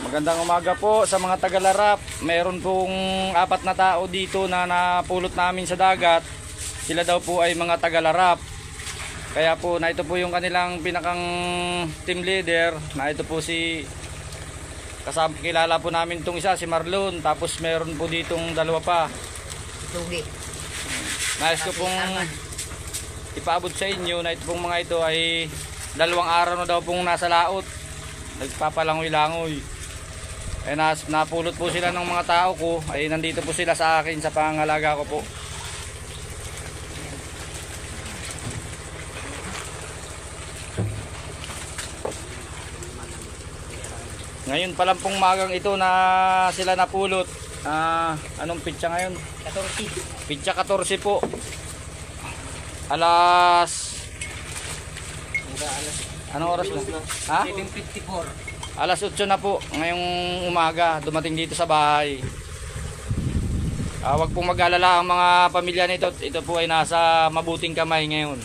Magandang umaga po sa mga taga-Larap. Meron pong 4 na tao dito na napulot namin sa dagat. Sila daw po ay mga taga-Larap. Kaya po na ito po yung kanilang pinakang team leader. Na ito po si kasama, kilala po namin itong isa, si Marlon. Tapos meron po ditong dalawa pa. Tugi. Nais ko pong ipaabot sa inyo na ito pong mga ito ay 2 araw na daw pong nasa laot. Nagpapalangoy-langoy. Ay napulot po sila ng mga tao ko. Ay nandito po sila sa akin sa pangalaga ko po. Ngayon pa lang pong magang ito na sila napulot. Anong pitsa ngayon? 14. Pitsa 14 po. Alas... Anong oras na? Ha? 7:54. Alas 8 na po ngayong umaga dumating dito sa bahay. Huwag pong mag-alala ang mga pamilya nito. Ito po ay nasa mabuting kamay ngayon.